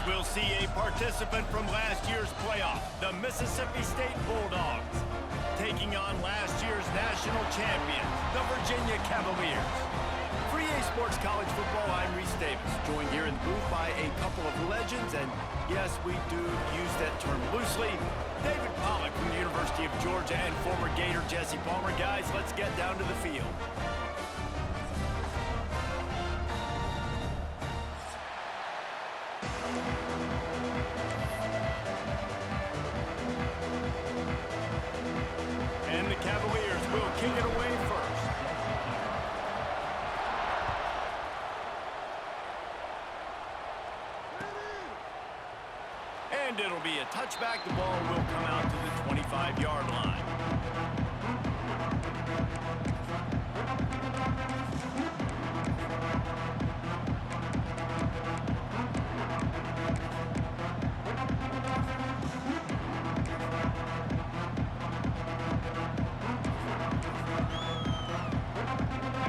we'll see a participant from last year's playoff, the Mississippi State Bulldogs, taking on last year's national champion, the Virginia Cavaliers. For EA Sports College Football, I'm Reese Davis, joined here in the booth by a couple of legends, and yes, we do use that term loosely. David Pollack from the University of Georgia and former Gator Jesse Palmer. Guys, let's get down to the field. And the Cavaliers will kick it away first. And it'll be a touchback. The ball will come out to the 25-yard line.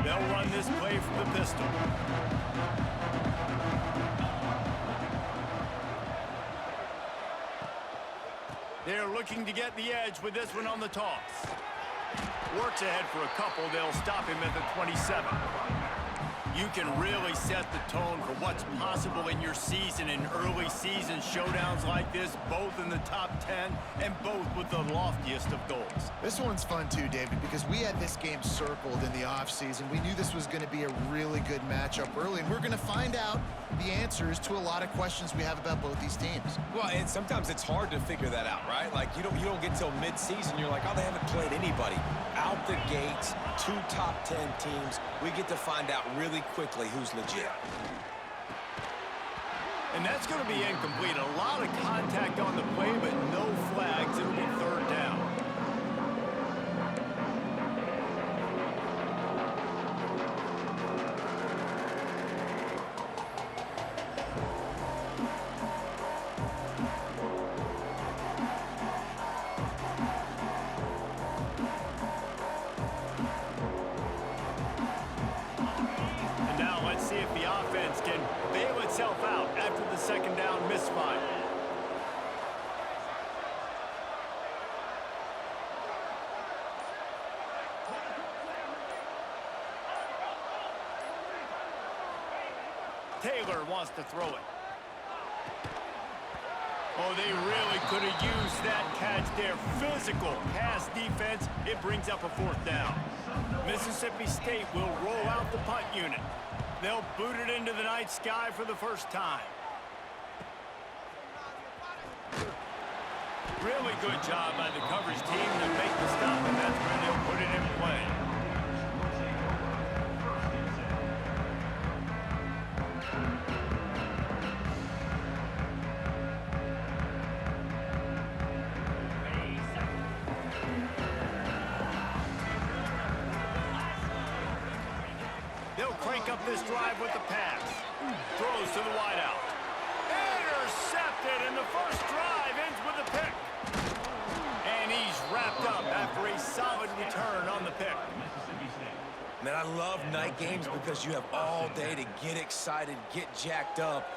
They'll run this play from the pistol. They're looking to get the edge with this one on the toss. Works ahead for a couple. They'll stop him at the 27. You can really set the tone for what's possible in your season in early season showdowns like this, both in the top 10 and both with the loftiest of goals. This one's fun too, David, because we had this game circled in the offseason. We knew this was going to be a really good matchup early, and we're going to find out the answers to a lot of questions we have about both these teams. Well, and sometimes it's hard to figure that out, right? Like, you don't get till mid-season. You're like, oh, they haven't played anybody. Out the gates, 2 top 10 teams. We get to find out really quickly who's legit. And that's going to be incomplete. A lot of contact on the play, but no flags. It'll be third down. See if the offense can bail itself out after the second down misfire. Taylor wants to throw it. Oh, they really could have used that catch there. Physical pass defense. It brings up a fourth down. Mississippi State will roll out the punt unit. They'll boot it into the night sky for the first time. Really good job by the coverage team to make the stop, and that's where they'll put it in play. Crank up this drive with the pass. Throws to the wideout. Intercepted, and the first drive ends with a pick. And he's wrapped up after a solid return on the pick. Man, I love night games because you have all day to get excited, get jacked up.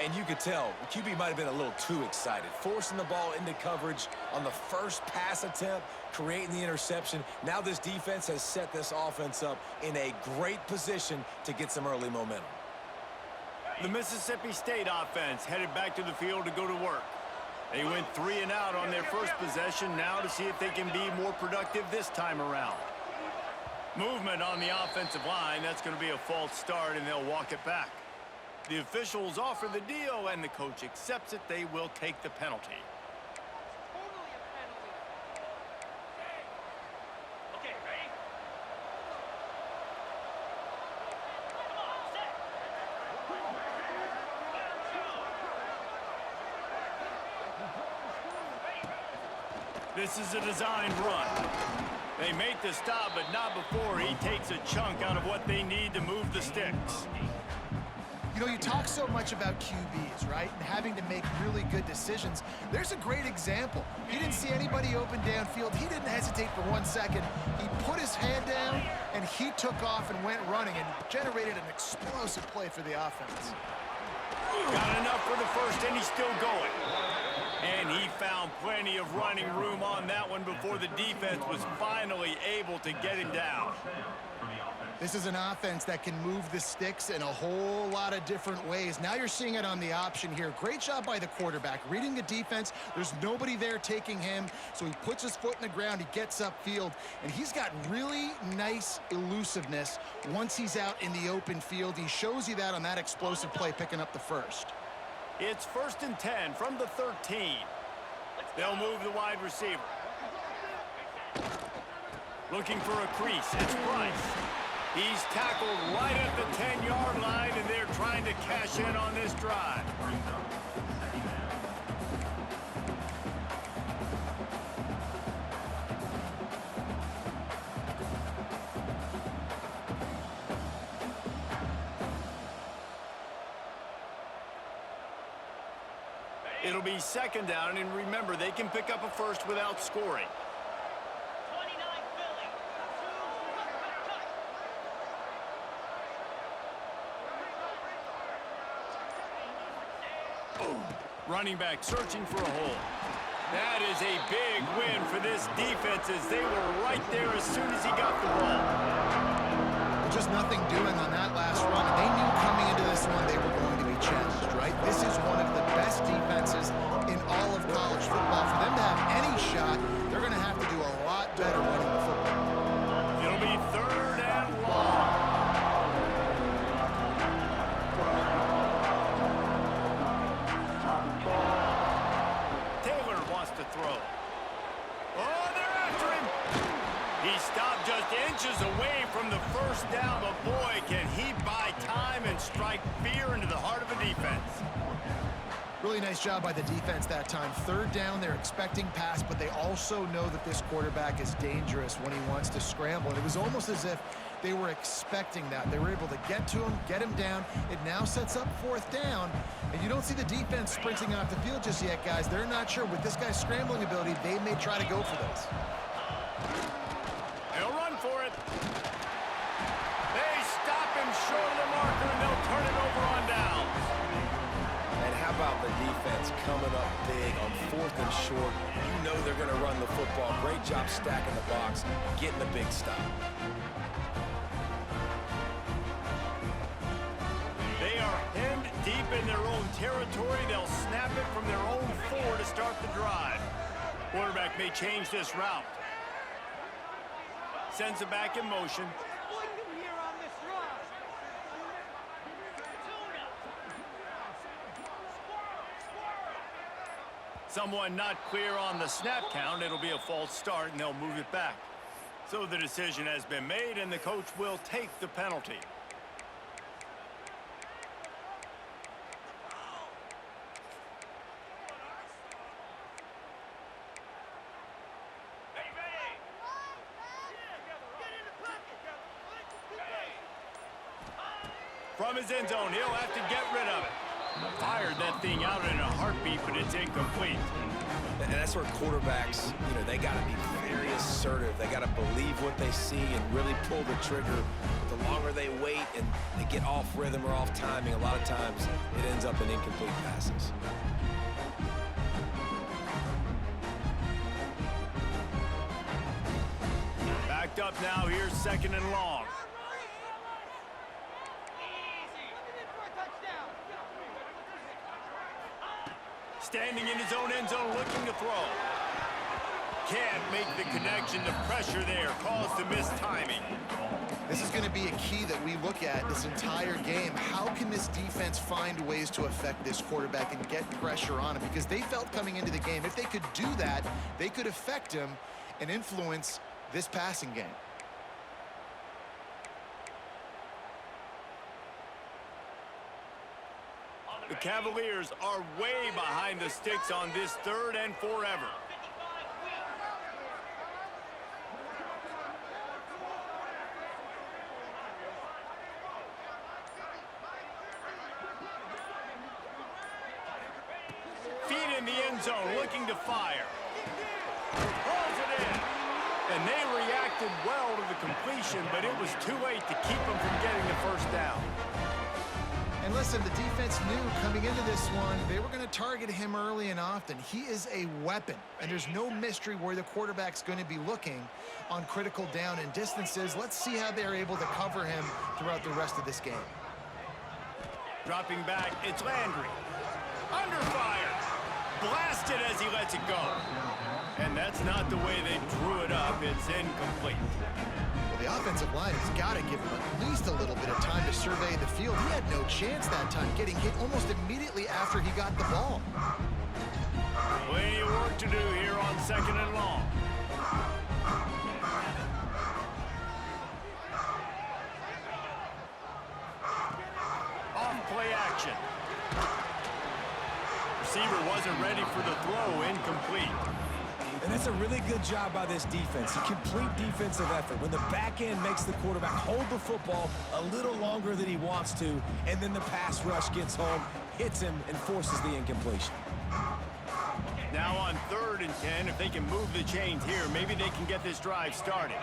And you could tell, QB might have been a little too excited. Forcing the ball into coverage on the first pass attempt, creating the interception. Now this defense has set this offense up in a great position to get some early momentum. The Mississippi State offense headed back to the field to go to work. They went 3 and out on their first possession, now to see if they can be more productive this time around. Movement on the offensive line. That's going to be a false start, and they'll walk it back. The officials offer the deal, and the coach accepts it. They will take the penalty. Okay, ready? This is a designed run. They make the stop, but not before he takes a chunk out of what they need to move the sticks. You know, you talk so much about QBs, right? And having to make really good decisions. There's a great example. He didn't see anybody open downfield. He didn't hesitate for 1 second. He put his hand down, and he took off and went running and generated an explosive play for the offense. Got enough for the first, and he's still going. And he found plenty of running room on that one before the defense was finally able to get him down. This is an offense that can move the sticks in a whole lot of different ways. Now you're seeing it on the option here. Great job by the quarterback. Reading the defense, there's nobody there taking him, so he puts his foot in the ground, he gets upfield, and he's got really nice elusiveness once he's out in the open field. He shows you that on that explosive play, picking up the first. It's 1st and 10 from the 13. They'll move the wide receiver. Looking for a crease, it's Price. He's tackled right at the 10-yard line, and they're trying to cash in on this drive. It'll be 2nd down, and remember, they can pick up a first without scoring. Running back searching for a hole. That is a big win for this defense as they were right there as soon as he got the ball. Just nothing doing on that last run. They knew coming into this one they were going to be challenged, right? This is one of the best defenses in all of college football. For them to have any shot, they're going to have to do a lot better running the football. It'll be 3rd and long. To throw. Oh, they're after him. He stopped just inches away from the first down, but boy, can he buy time and strike fear into the heart of a defense. Really nice job by the defense that time. 3rd down, they're expecting pass, but they also know that this quarterback is dangerous when he wants to scramble. And it was almost as if they were expecting that. They were able to get to him, get him down. It now sets up 4th down. And you don't see the defense sprinting off the field just yet, guys. They're not sure. With this guy's scrambling ability, they may try to go for this. They'll run for it. They stop him short of the marker, and they'll turn it over on downs. And how about the defense coming up big on 4th and short? You know they're going to run the football. Great job stacking the box, getting the big stop. They are hemmed deep in their own territory. They'll snap it from their own 4 to start the drive. Quarterback may change this route. Sends it back in motion. Someone not clear on the snap count. It'll be a false start, and they'll move it back. So the decision has been made, and the coach will take the penalty. From his end zone, he'll have to get rid of it. Fired that thing out in a heartbeat, but it's incomplete. And that's where quarterbacks, they got to be very assertive. They got to believe what they see and really pull the trigger. But the longer they wait and they get off rhythm or off timing, a lot of times it ends up in incomplete passes. Backed up now, here's 2nd and long. Standing in his own end zone, looking to throw. Can't make the connection. The pressure there caused the missed timing. This is going to be a key that we look at this entire game. How can this defense find ways to affect this quarterback and get pressure on him? Because they felt coming into the game, if they could do that, they could affect him and influence this passing game. The Cavaliers are way behind the sticks on this 3rd and forever. Feet in the end zone, looking to fire. Pulls it in. And they reacted well to the completion, but it was too late to keep them from getting the first down. And listen, the defense knew coming into this one, they were going to target him early and often. He is a weapon, and there's no mystery where the quarterback's going to be looking on critical down and distances. Let's see how they're able to cover him throughout the rest of this game. Dropping back, it's Landry. Under fire. Blasted as he lets it go. And that's not the way they drew it up. It's incomplete. The offensive line has got to give him at least a little bit of time to survey the field. He had no chance that time, getting hit almost immediately after he got the ball. Plenty of work to do here on 2nd and long. Off play action. Receiver wasn't ready for the throw, incomplete. And that's a really good job by this defense. A complete defensive effort. When the back end makes the quarterback hold the football a little longer than he wants to, and then the pass rush gets home, hits him, and forces the incompletion. Now on 3rd and 10, if they can move the chains here, maybe they can get this drive started.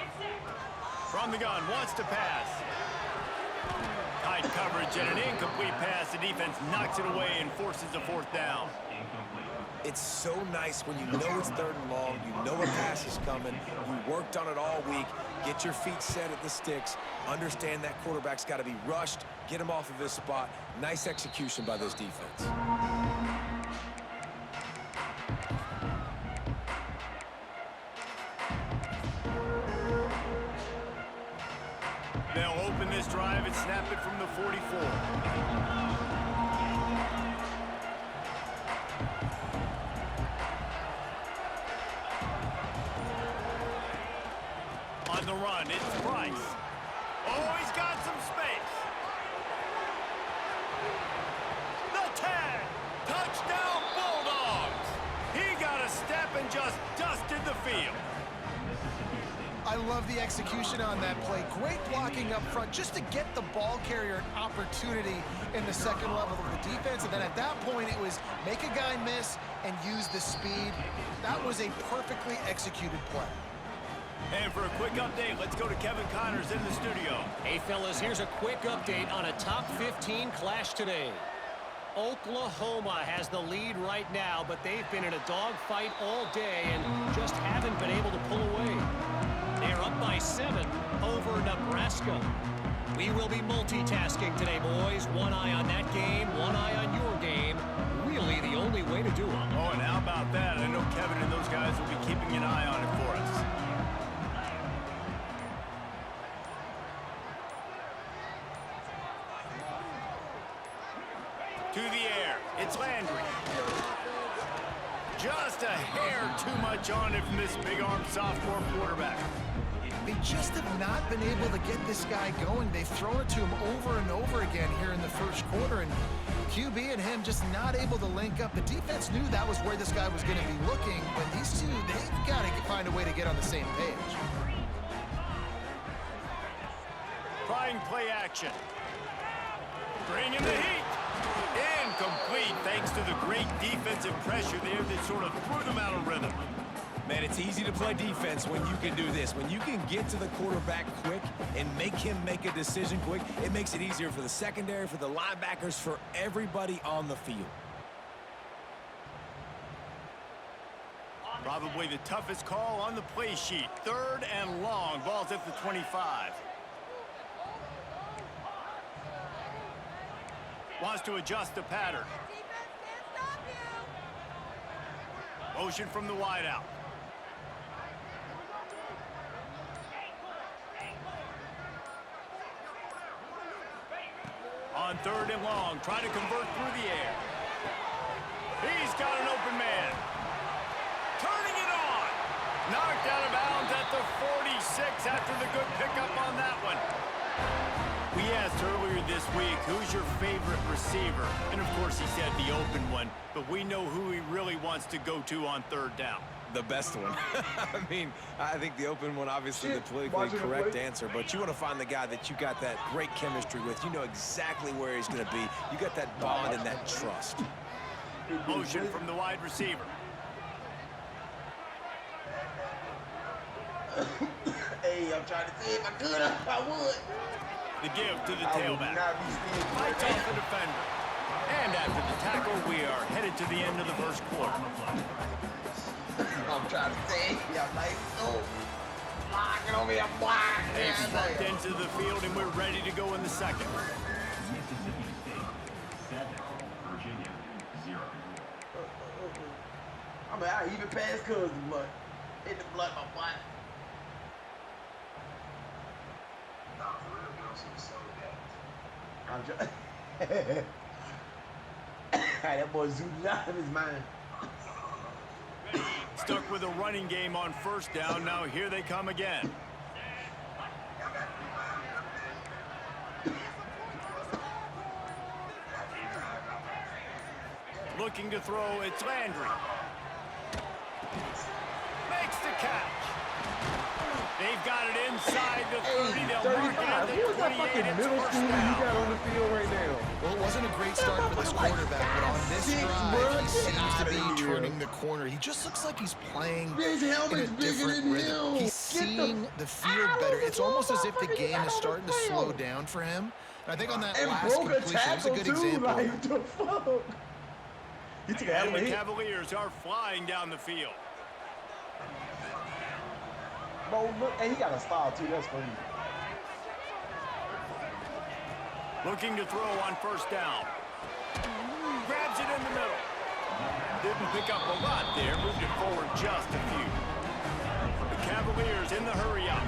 From the gun, wants to pass. Tight coverage and an incomplete pass. The defense knocks it away and forces a 4th down. It's so nice when you know it's 3rd and long, you know a pass is coming, you worked on it all week, get your feet set at the sticks, understand that quarterback's got to be rushed, get him off of his spot. Nice execution by this defense. They'll open this drive and snap it from the 44. On the run, it's Price. Oh, he's got some space. The tag. Touchdown, Bulldogs. He got a step and just dusted the field. I love the execution on that play. Great blocking up front just to get the ball carrier an opportunity in the 2nd level of the defense. And then at that point, it was make a guy miss and use the speed. That was a perfectly executed play. And for a quick update, let's go to Kevin Connors in the studio. Hey, fellas, here's a quick update on a top 15 clash today. Oklahoma has the lead right now, but they've been in a dogfight all day and just haven't been able to pull away. They're up by 7 over Nebraska. We will be multitasking today, boys. One eye on that game, one eye on your game. Really the only way to do it. Oh, and how about that? I know Kevin and those guys will be keeping an eye on it for us. To the air, it's Landry. Just a hair too much on it from this big-armed sophomore quarterback. They just have not been able to get this guy going. They've thrown it to him over and over again here in the 1st quarter, and QB and him just not able to link up. The defense knew that was where this guy was going to be looking, but these two, they've got to find a way to get on the same page. Trying play action. Bringing the heat. Incomplete thanks to the great defensive pressure there that sort of threw them out of rhythm. Man, it's easy to play defense when you can do this. When you can get to the quarterback quick and make him make a decision quick, it makes it easier for the secondary, for the linebackers, for everybody on the field. Probably the toughest call on the play sheet. 3rd and long. Ball's at the 25. Wants to adjust the pattern. Motion from the wideout. On 3rd and long, trying to convert through the air. He's got an open man. Turning it on. Knocked out of bounds at the 46 after the good pickup on that one. We asked earlier this week, who's your favorite receiver? And of course he said the open one, but we know who he really wants to go to on 3rd down. The best one. I mean, I think the open one, obviously the politically correct answer, but you want to find the guy that you got that great chemistry with. You know exactly where he's going to be. You got that bond and that trust. Motion from the wide receiver. Hey, I'm trying to see if I could. I would. The give to the I would tailback. not be standing Fights right off the defender. And after the tackle, we are headed to the end of the first quarter. I'm trying to say, yeah, like, oh, blocking on me, I'm blocking. They've slumped into the field, and we're ready to go in the second. I mean, I even passed Cousins, but hit the blood, my boy. I'm just... that boy zoomed out of his mind. Stuck with a running game on first down. Now here they come again. Looking to throw, it's Landry. Makes the catch. They've got it inside the 30. They'll mark it at the 28. It's first down. on the field right now? Well, it wasn't a great start for this quarterback, but on this drive, he seems to be turning the corner. He just looks like he's playing His in a helmet's bigger different than rhythm. him. He's seeing the field better. It's almost as if the game is starting to slow down for him. And I think on that And last broke a completion, it was a tackle good too. example. Like, the fuck? He took a hell And of a the hit. Cavaliers are flying down the field. Bro, look, and he got a style too. That's funny. Looking to throw on first down. Grabs it in the middle. Didn't pick up a lot there. Moved it forward just a few. The Cavaliers in the hurry up.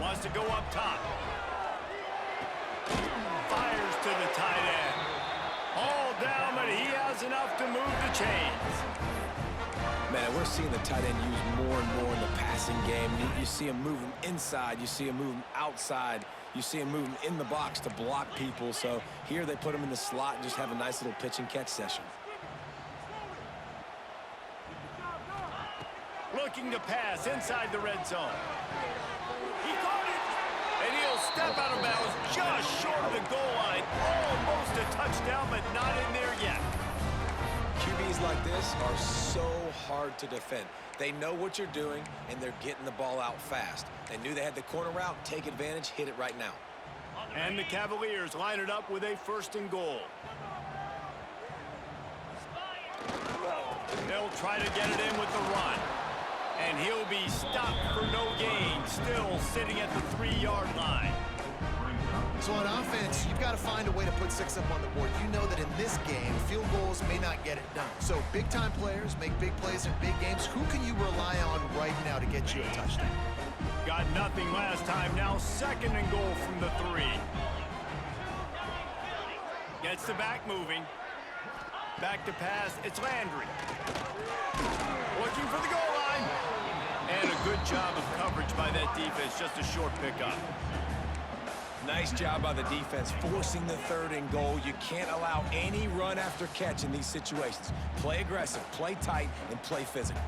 Wants to go up top. Fires to the tight end. All down, but he has enough to move the chains. Man, we're seeing the tight end used more and more in the passing game. You see him move him inside. You see him move him outside. You see him move him in the box to block people. So here they put him in the slot and just have a nice little pitch and catch session. Looking to pass inside the red zone. He caught it. And he'll step out of bounds just short of the goal line. Almost a touchdown, but not in there yet. QBs like this are so hard to defend. They know what you're doing, and they're getting the ball out fast. They knew they had the corner route. Take advantage. Hit it right now. And the Cavaliers line it up with a 1st and goal. They'll try to get it in with the run. And he'll be stopped for no gain, still sitting at the 3-yard line. So on offense, you've got to find a way to put 6 up on the board. You know that in this game, field goals may not get it done. So big-time players make big plays in big games. Who can you rely on right now to get you a touchdown? Got nothing last time. Now 2nd and goal from the 3. Gets the back moving. Back to pass. It's Landry. Looking for the goal line. And a good job of coverage by that defense. Just a short pickup. Nice job by the defense, forcing the 3rd and goal. You can't allow any run after catch in these situations. Play aggressive, play tight, and play physical.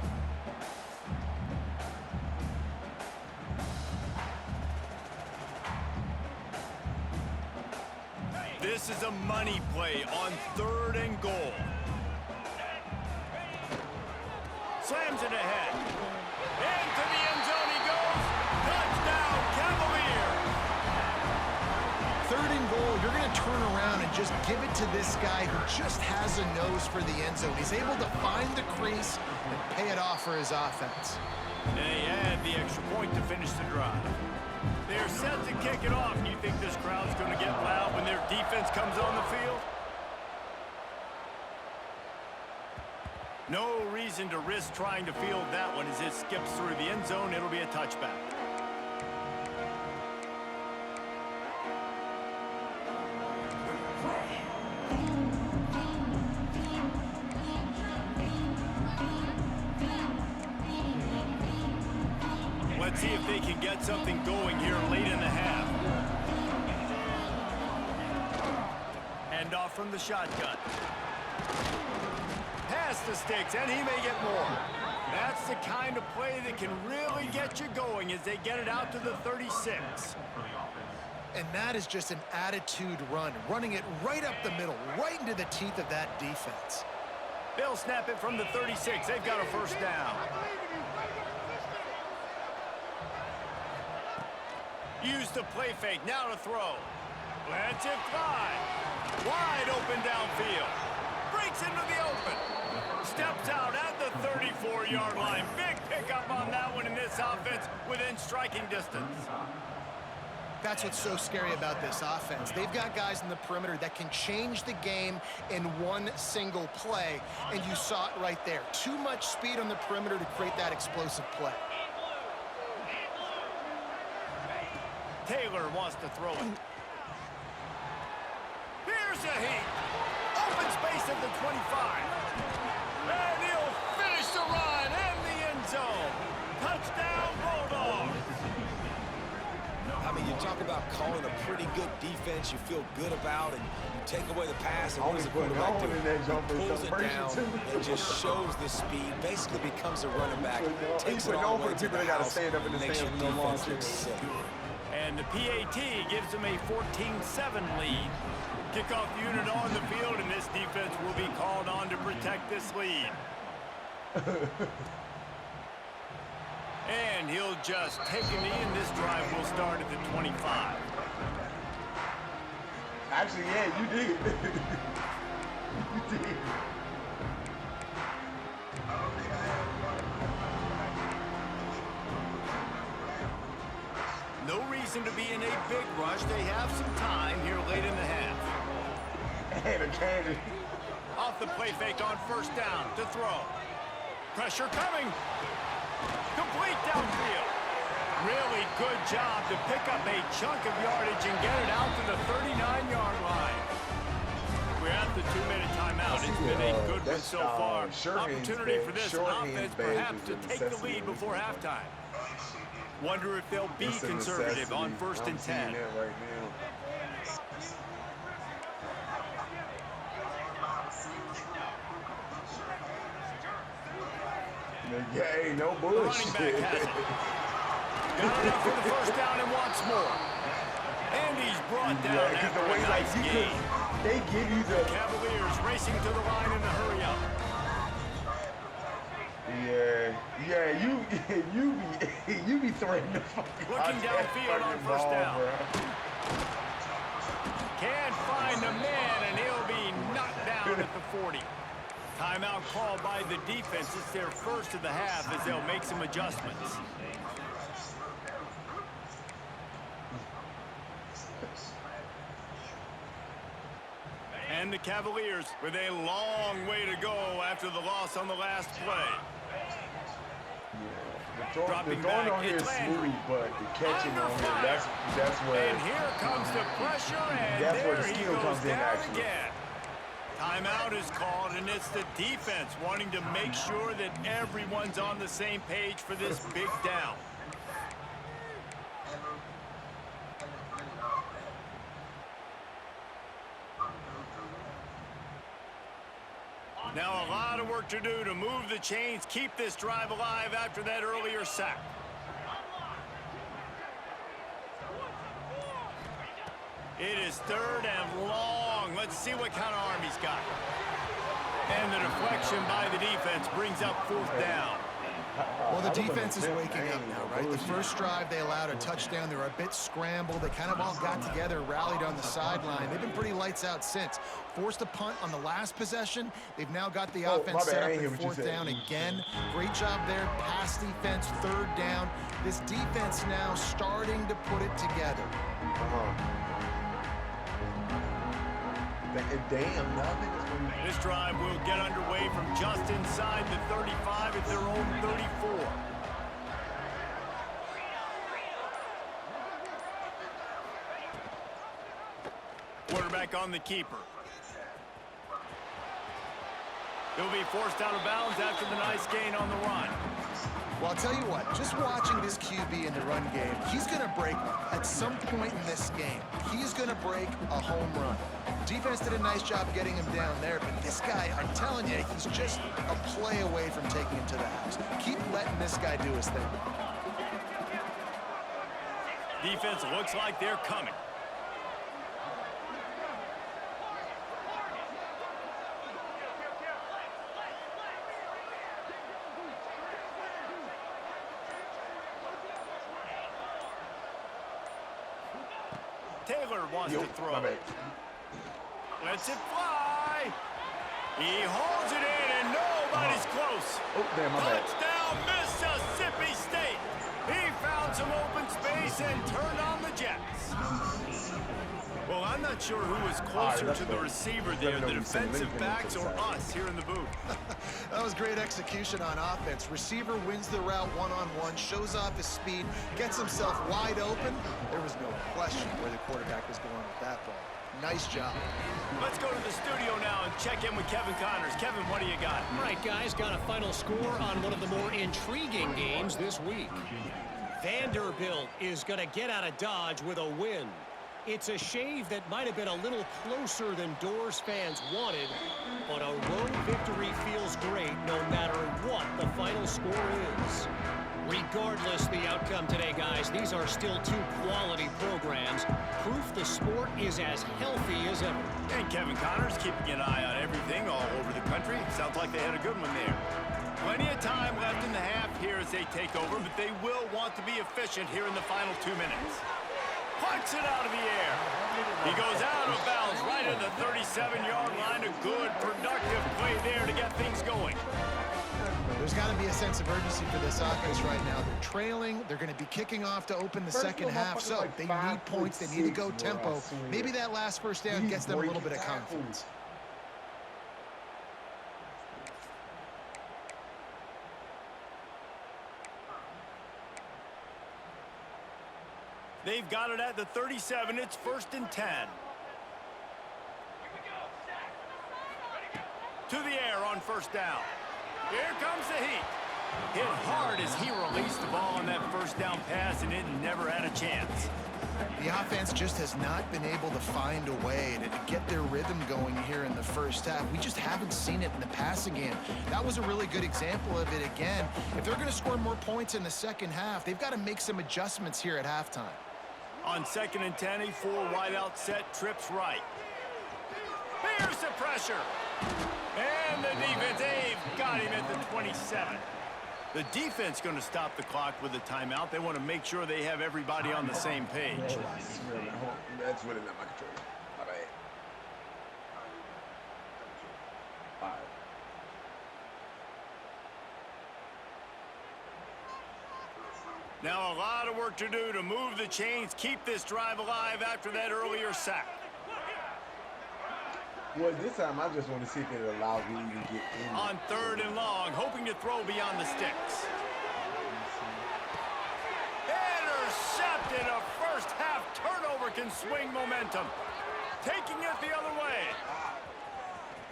This is a money play on 3rd and goal. Slams it ahead. Into the end zone he goes. Touchdown, Cavaliers. 3rd and goal, you're going to turn around and just give it to this guy who just has a nose for the end zone. He's able to find the crease and pay it off for his offense. And they add the extra point to finish the drive. They're set to kick it off. You think this crowd's going to get loud when their defense comes on the field? No reason to risk trying to field that one as it skips through the end zone. It'll be a touchback. Let's see if they can get something going here late in the half. Hand off from the shotgun. Pass the sticks, and he may get more. That's the kind of play that can really get you going as they get it out to the 36. And that is just an attitude run, running it right up the middle, right into the teeth of that defense. They'll snap it from the 36. They've got a 1st down. Use the play fake, now to throw. Lets it fly. Wide open downfield. Breaks into the open. Steps out at the 34-yard line. Big pickup on that one in this offense within striking distance. That's what's so scary about this offense. They've got guys in the perimeter that can change the game in one single play, and you saw it right there. Too much speed on the perimeter to create that explosive play. Taylor wants to throw it. Here's a heat. Open space at the 25. And he'll finish the run in the end zone. Touchdown, Bulldogs. I mean, you talk about calling a pretty good defense you feel good about, and you take away the pass, and what does the quarterback do? He pulls it down and just shows the speed, basically becomes a running back, takes it all the way to the house, and makes your defense look sick. And the PAT gives them a 14-7 lead. Kickoff unit on the field, and this defense will be called on to protect this lead. And he'll just take a knee, and this drive will start at the 25. Actually, yeah, you did. You did. No reason to be in a big rush. They have some time here late in the half. And a cannon. Off the play fake on first down to throw. Pressure coming. Complete downfield. Really good job to pick up a chunk of yardage and get it out to the 39-yard line. We're at the 2-minute timeout. It's been a good one so far. Opportunity for this offense perhaps to take the lead before halftime. Wonder if they'll be conservative on 1st and 10. Right now. Yeah, ain't no bullshit. The running back has it. Got it up for the first down and wants more. And he's brought down after the way, a nice gain. They give you the Cavaliers racing to the line in the hurry up. Yeah, you be threatening the fuck Looking downfield on first down. Can't find a man, and he'll be knocked down at the 40. Timeout called by the defense. It's their first of the half as they'll make some adjustments. And the Cavaliers with a long way to go after the loss on the last play. The throwing on here is smooth, but the catching on here, that's where... And here comes the pressure, and that's there where the he skill goes comes in, down actually. again. Timeout is called, and it's the defense wanting to make sure that everyone's on the same page for this big down. Now a lot of work to do to move the chains, keep this drive alive after that earlier sack. It is 3rd and long. Let's see what kind of arm he's got. And the deflection by the defense brings up 4th down. Well, the defense is waking up now, right? The first drive, they allowed a touchdown. They were a bit scrambled. They kind of all got together, rallied on the sideline. They've been pretty lights out since. Forced a punt on the last possession. They've now got the offense set up at 4th down again. Great job there. Pass defense, 3rd down. This defense now starting to put it together. Damn, nothing. This drive will get underway from just inside the 35 at their own 34. Quarterback on the keeper. He'll be forced out of bounds after the nice gain on the run. Well, I'll tell you what, just watching this QB in the run game, he's going to break one. At some point in this game, he's going to break a home run. Defense did a nice job getting him down there, but this guy, I'm telling you, he's just a play away from taking him to the house. Keep letting this guy do his thing. Defense looks like they're coming. Taylor wants Yo, to throw. my bad. Lets it fly. He holds it in, and nobody's close. Oh, damn, my bad. Touchdown, Mississippi State. He found some open space and turned on the Jets. Well, I'm not sure who was closer to the receiver there, the defensive backs or us here in the booth. That was great execution on offense. Receiver wins the route one-on-one, shows off his speed, gets himself wide open. There was no question where the quarterback was going with that ball. Nice job. Let's go to the studio now and check in with Kevin Connors. Kevin, what do you got? All right, guys, got a final score on one of the more intriguing games this week. Vanderbilt is going to get out of Dodge with a win. It's a shave that might have been a little closer than Doors fans wanted, but a road victory feels great no matter what the final score is. Regardless the outcome today, guys, these are still two quality programs. Proof the sport is as healthy as ever. And Kevin Connors keeping an eye on everything all over the country. Sounds like they had a good one there. Plenty of time left in the half here as they take over, but they will want to be efficient here in the final 2 minutes. Punts it out of the air. He goes out of bounds right at the 37-yard line. A good, productive play there to get things going. There's got to be a sense of urgency for this offense right now. They're trailing. They're going to be kicking off to open the second half, so they need points. They need to go tempo. Maybe that last first down gets them a little bit of confidence. They've got it at the 37. It's 1st and 10. To the air on first down. Here comes the heat. Hit hard as he released the ball on that first down pass, and it never had a chance. The offense just has not been able to find a way to get their rhythm going here in the first half. We just haven't seen it in the passing game. That was a really good example of it again. If they're going to score more points in the second half, they've got to make some adjustments here at halftime. On 2nd and 10, a 4 wide out set, trips right. Here's the pressure. And the defense, they've got him at the 27. The defense going to stop the clock with a timeout. They want to make sure they have everybody on the same page. That's really not my controller. My bad. All right. Now a lot of work to do to move the chains, keep this drive alive after that earlier sack. Well, this time I just want to see if it allows me to even get in. On 3rd and long, hoping to throw beyond the sticks. Intercepted. A first half turnover can swing momentum. Taking it the other way.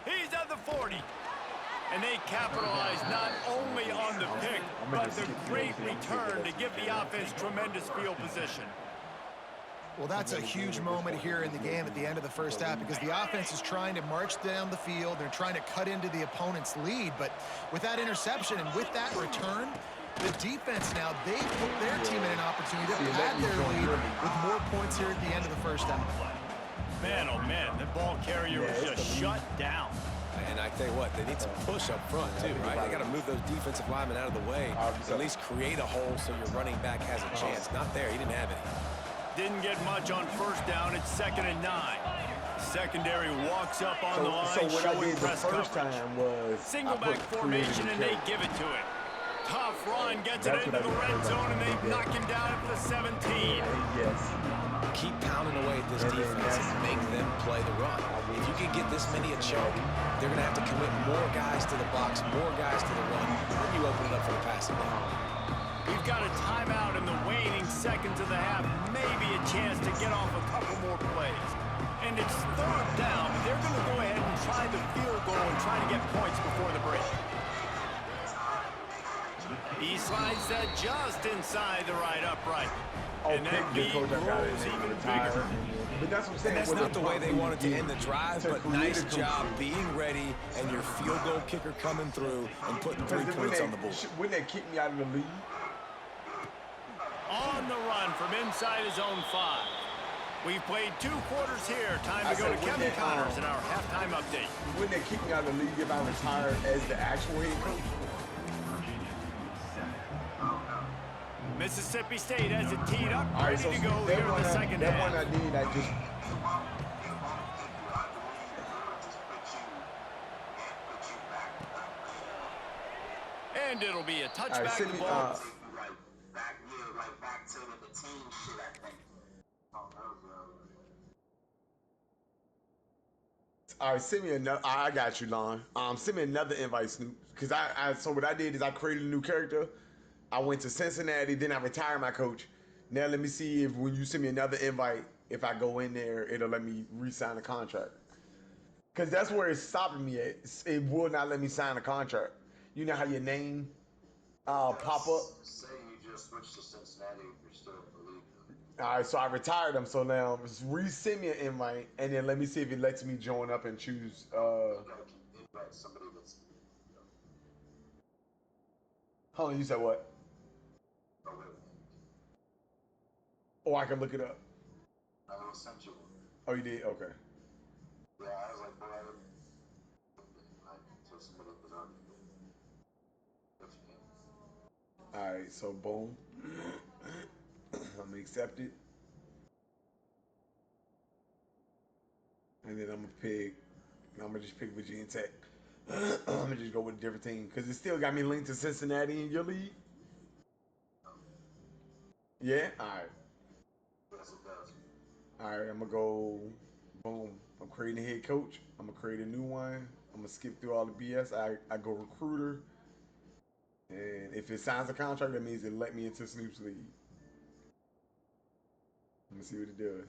He's at the 40. And they capitalize not only on the pick, but the great return to give the offense tremendous field position. Well, that's a huge moment here in the game at the end of the first half because the offense is trying to march down the field. They're trying to cut into the opponent's lead. But with that interception and with that return, the defense now, they put their team in an opportunity to pad their lead with more points here at the end of the first half. Man, oh man, the ball carrier was just shut down. And I tell you what, they need some push up front, too, right? They got to move those defensive linemen out of the way. At least create a hole so your running back has a chance. Not there. He didn't have any. Didn't get much on first down. It's 2nd and 9. Secondary walks up on the line, so what I showing did the press first coverage. time was Single back formation, and they give it to him. Tough run, gets it into the red zone, and they knock him down at the 17. Yes. Keep pounding away at this defense and make them play the run. If you can get this many a choke, they're going to have to commit more guys to the box, more guys to the run, then you open it up for the passing game. We've got a timeout in the waning seconds of the half. Maybe a chance to get off a couple more plays. And it's 3rd down, but they're going to go ahead and try the field goal and try to get points before the break. He slides that just inside the right upright. And that lead grows even bigger. But that's what I'm saying. And that's not the way they wanted to end the drive, but nice job being ready and your field goal kicker coming through and putting 3 points on the board. Wouldn't they kick me out of the league? On the run from inside his own 5. We've played 2 quarters here. Time to go to Kevin Connors in our halftime update. Wouldn't they kick me out of the league if I retired as the actual head coach? Mississippi State has it teed up, All right, ready so to go that here in one, the second that half. one I did, I just. And it'll be a All right, touchback send to me. ball. Back to the team shit, I think. All right, send me another. I got you, Lon. Send me another invite, Snoop. Because so what I did is I created a new character. I went to Cincinnati, then I retired my coach. Now let me see if when you send me another invite, if I go in there, it'll let me re-sign the contract. Because that's where it's stopping me at. It will not let me sign a contract. You know how your name pop up? Say you just switched to Cincinnati if you're still in the league. All right, so I retired them. So now just resend me an invite, and then let me see if it lets me join up and choose. Invite somebody that's Hold on, you said what? Oh, I can look it up. I sent you one. Oh, you did? Okay. Yeah, I was like, boy, I told somebody that was on. All right, so boom. I'm gonna accept it, and then I'm gonna pick. I'm gonna just pick Virginia Tech. I'm gonna just go with a different team because it still got me linked to Cincinnati in your league. Yeah. All right. Yes, it does. All right. I'm gonna go. Boom. I'm creating a head coach. I'm gonna create a new one. I'm gonna skip through all the BS. I go recruiter, and if it signs a contract, that means it let me into Snoop's league. Let me see what it does.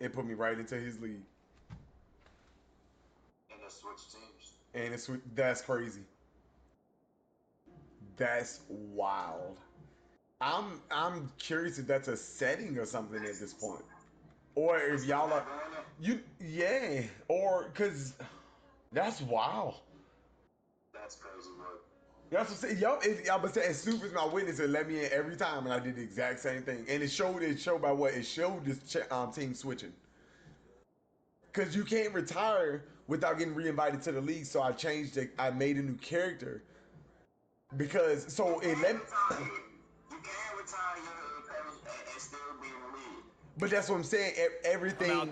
It put me right into his league. And they switch teams. And that's crazy. That's wild. I'm curious if that's a setting or something at this point, or if y'all are yeah, or because that's wild. That's crazy work. That's what I'm saying. Y'all been saying Snoop is my witness and let me in every time, and I did the exact same thing. And it showed by what it showed this team switching. Because you can't retire without getting re-invited to the league, so I changed it. I made a new character because so it let me. You can't retire and still be in the league. But that's what I'm saying. Everything that I'm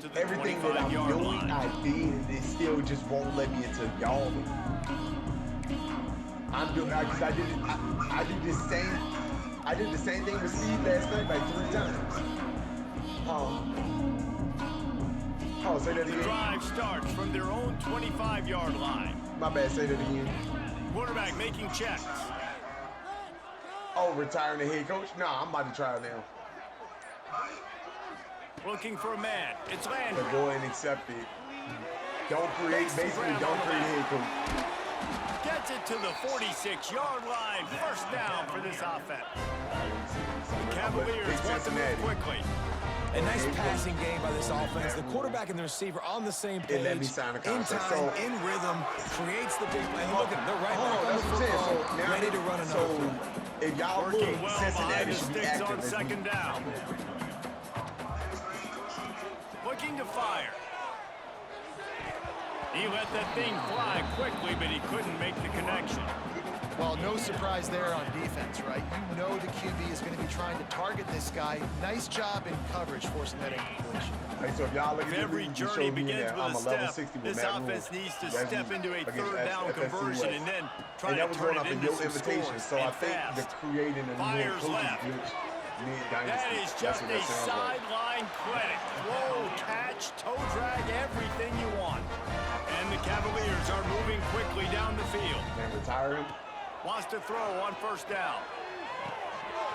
25-yard doing, line. I did, and it still just won't let me into y'all. I'm doing because I did the same. I did the same thing with Steve last night like 3 times. Oh, say that The again. drive starts from their own 25-yard line. My bad. Say that again. Quarterback making checks. Oh, retiring the head coach? Nah, I'm about to try it now. Looking for a man. It's So Landry. go ahead and accept it. Don't create, basically, don't create a head coach. Gets it to the 46-yard line. First down for this offense. The Cavaliers want to move quickly. A nice passing game by this offense. The quarterback and the receiver on the same page. It let me sign a in contract. time, So- in rhythm, creates the big play. Look at them. They're right Hold on, back on that's the what I'm saying. football, So now, ready to run another play. if y'all look, Working well behind Cincinnati the should be sticks active on this second week. down. Looking to fire. He let that thing fly quickly, but he couldn't make the connection. Well, no surprise there on defense, right? You know the QB is going to be trying to target this guy. Nice job in coverage forcing that incompletion. Hey, so if y'all look at the Every league, it journey showed me begins that with I'm a a level step. 60 with This Matt offense Rule. needs to That's step me into a against third down FSC conversion West. and then try And to that was turn going it off in into your some invitation. scores. So I And think the fast. creating a new Fires coaching left. glitch mid-dynasty. That is That's just what a that sounds like. sideline credit. Throw, catch, toe drag, everything you want. And the Cavaliers are moving quickly down the field. And retire him. Wants to throw on first down.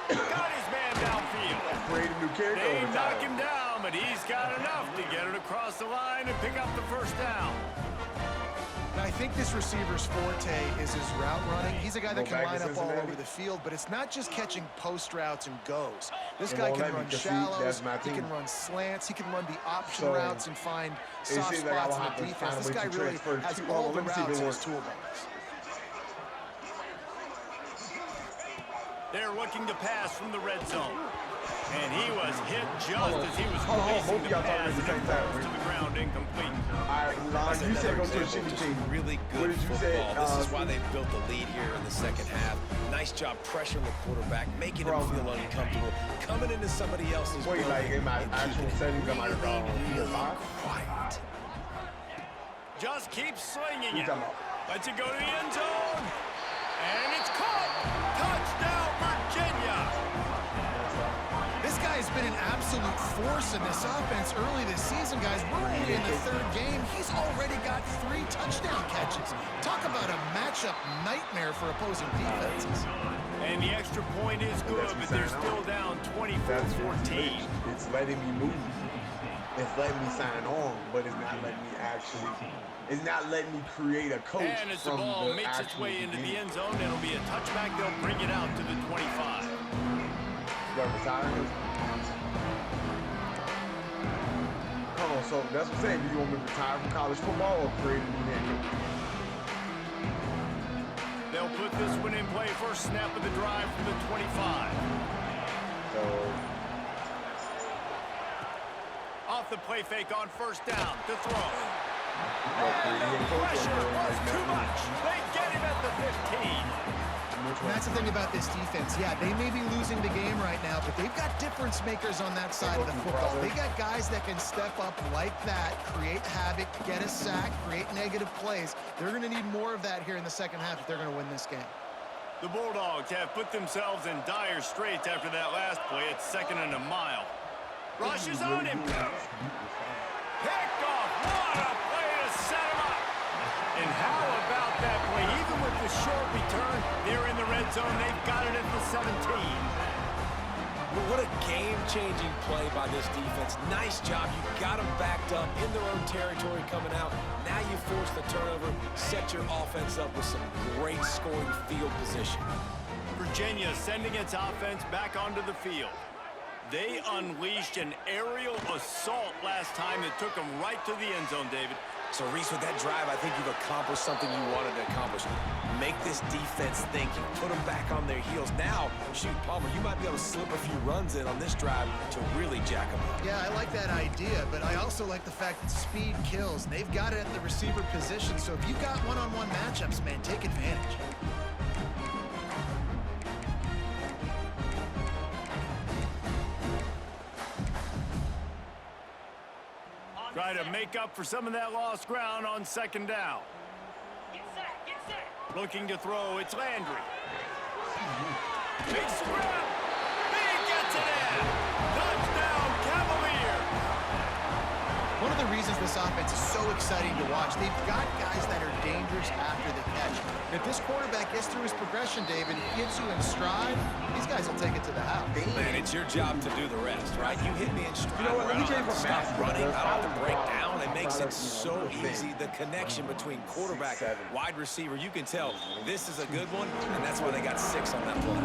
Got his man downfield. Create a new character They over knock time. him down, but he's got enough to get it across the line and pick up the first down. Now, I think this receiver's forte is his route running. He's a guy that Go can back to line up all Cincinnati. over the field, but it's not just catching post routes and goes. This It guy won't can let me, run 'cause see, shallows, that's my he team. can run slants, he can run the option So, routes and find it soft seems like I spots will in have the to defense. find a This way guy to really transfer has to- all oh, the let me see if it routes in his works. toolbox. They're looking to pass from the red zone. And he was hit just as he was Hold on, releasing both of the y'all talking pass at the and it same time, falls to right? the ground. ground, incomplete. All right, Lon, you said go to a shitty team. Really What good did you football. say? This is why they built the lead here in the second half. Nice job pressuring the quarterback, making him feel uncomfortable, coming into somebody else's Wait, like in my actual settings, I might have gone PS5. quiet. Just keep slinging You it. talking about? Lets it go to the end zone. And it's caught. Touchdown, Virginia. This guy's been an absolute force in this offense early this season, guys. We're only in the third game. He's already got 3 touchdown catches. Talk about a matchup nightmare for opposing defenses. And the extra point is good, but they're still down 24-14. It's letting me move. It's letting me sign on, but it's not letting me actually. It's not letting me create a coach And as the from ball the makes its actual way into the beginning. end zone, it'll be a touchback. They'll bring it out to the 25. Got retired. Hold on, so that's what I'm saying. Do you want me to retire from college football or create a new head coach? They'll put this one in play. First snap of the drive from the 25. So Off the play fake on first down to throw. create a And the head coach or pressure was like too that? much. They get him at the 15. Which And one? that's the thing about this defense. Yeah, they may be losing the game right now, but they've got difference makers on that side of the football. They got guys that can step up like that, create havoc, get a sack, create negative plays. They're going to need more of that here in the second half if they're going to win this game. The Bulldogs have put themselves in dire straits after that last play. It's 2nd and a mile. Rush is on him. Picked off. What a play to set him up. And how about that play? Even with the short return, they're in the red zone. They've got it at the 17. Well, what a game-changing play by this defense. Nice job. You got them backed up in their own territory coming out. Now you force the turnover, set your offense up with some great scoring field position. Virginia sending its offense back onto the field. They unleashed an aerial assault last time that took them right to the end zone, David. So, Reese, with that drive, I think you've accomplished something you wanted to accomplish. Make this defense think. You put them back on their heels. Now, shoot, Palmer, you might be able to slip a few runs in on this drive to really jack them up. Yeah, I like that idea, but I also like the fact that speed kills. They've got it at the receiver position, so if you've got one-on-one matchups, man, take advantage. Try to make up for some of that lost ground on 2nd down. Looking to throw, it's Landry. Makes the grab. He gets it in. Touchdown, Cavaliers. One of the reasons this offense is so exciting to watch, they've got guys that are dangerous after the catch. If this quarterback gets through his progression, David, gets you in stride, these guys will take it to the house. Man, it's your job to do the rest, right? You hit me in stride. You know what, let me change my Stop basketball. running. I That's don't have to probably break the down. It makes it problem. so easy. The connection between quarterback, 6'7". wide receiver, you can tell this is a good one, and that's why they got 6 on that play.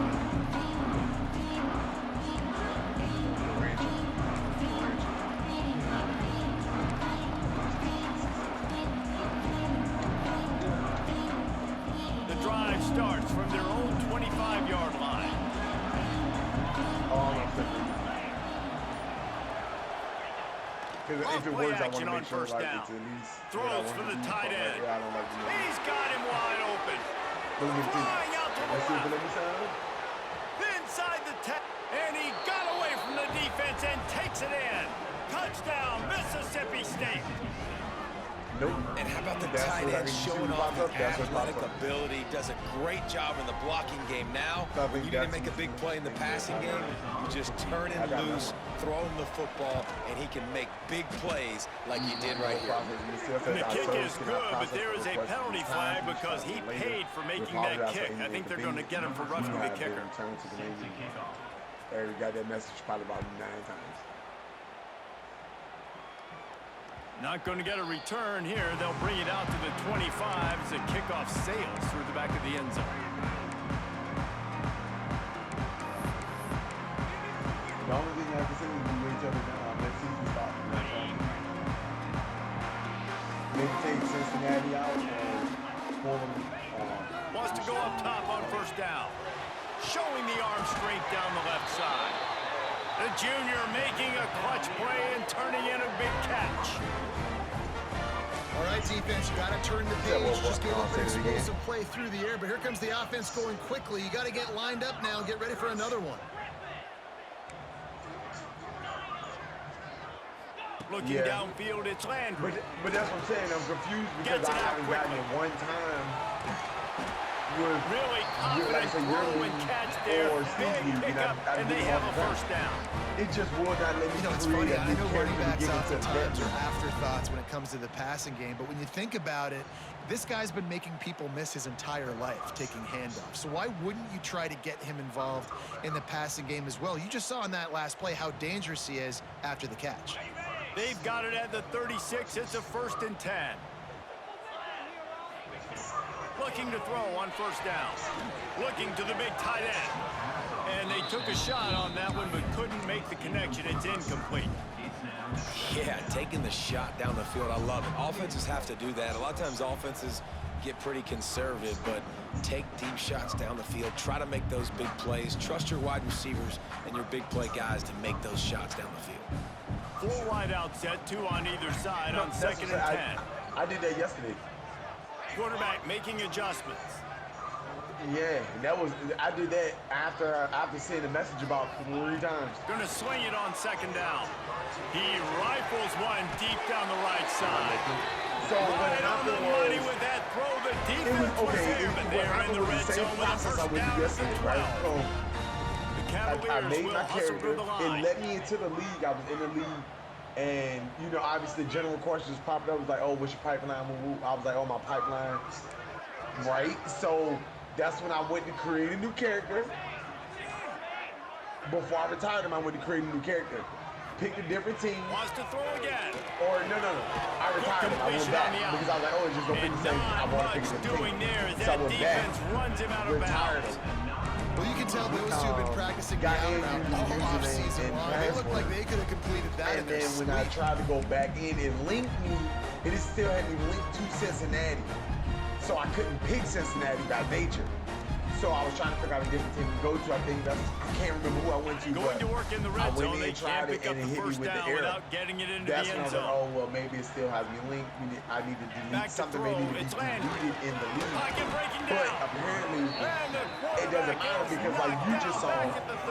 The drive starts from their own 25-yard line. Because Off if it play works, I want action to on make sure first like down. it's at least. Throws for the tight end. Yeah, I don't like to He's got him wide open. Flying out to the Let's see if left. let me sign. Inside the 10. And he got away from the defense and takes it in. Touchdown, Mississippi State. Nope. And how about the That's tight what I end mean. showing Shoot, off pop up, his that's what athletic pop up. ability, does a great job in the blocking game. Now, Pop when up, you need to that's- make a big play in the passing game, you just turn him got loose, throw him the football, and he can make big plays like he did right here. The kick is good, but there is a penalty flag because he paid for making that kick. I think they're going to get him for roughing the kicker. There, we got that message probably about 9 times. Not going to get a return here. They'll bring it out to the 25 as the kickoff sails through the back of the end zone. The only thing I have to say is we wait till next season starts. Maybe take Cincinnati out or pull them. Wants to go up top on first down. Showing the arm strength down the left side. The junior making a clutch play and turning in a big catch. All right, defense, you got to turn the page. Just gave up an explosive play through the air, but here comes the offense going quickly. You got to get lined up now and get ready for another one. Looking downfield, it's Landry. But that's what I'm saying. I'm confused because I haven't gotten it one time. Really confident throw and catch there. Big pickup, and they have a first down. It just will not let me. You know, it's funny. I know running backs oftentimes are afterthoughts when it comes to the passing game, but when you think about it, this guy's been making people miss his entire life taking handoffs. So why wouldn't you try to get him involved in the passing game as well? You just saw in that last play how dangerous he is after the catch. They've got it at the 36. It's a 1st and 10. Looking to throw on first down. Looking to the big tight end. And they took a shot on that one, but couldn't make the connection. It's incomplete. Yeah, taking the shot down the field, I love it. Offenses have to do that. A lot of times offenses get pretty conservative, but take deep shots down the field. Try to make those big plays. Trust your wide receivers and your big play guys to make those shots down the field. 4 wide out set, 2 on either side on 2nd and 10. I did that yesterday. Quarterback making adjustments. Yeah, I did that after seeing the message about 3 times. Gonna swing it on 2nd down. He rifles one deep down the right side. So right on the money with that throw. The defense was there, but they're in the red zone with a first down at the 12. The Cavaliers will hustle through the line. It led me into the league. I was in the league. And, you know, obviously general questions popped up. It was like, oh, what's your pipeline? I was like, oh, my pipeline. Right? So that's when I went to create a new character. Before I retired him, I went to create a new character. Picked a different team. Wants to throw again. Or, no. I retired him. I went back because I was like, oh, it's just going to pick the same. I want to pick a different team. So I went back. Runs him out of retired bounds. him. Well, you can tell those two have been practicing all off-season long. They look like they could have completed that. And then when I tried to go back in and link me, it still had me linked to Cincinnati. So I couldn't pick Cincinnati by nature. So I was trying to figure out a different team to go to. I can't remember who I went to. Going to work in the red zone, they can't pick up the first down the without getting it into the That's end when I was zone. like, oh, well, maybe it still has me linked. I need to delete something. Maybe it's deleted in the league. But apparently, it doesn't matter because, like you just saw,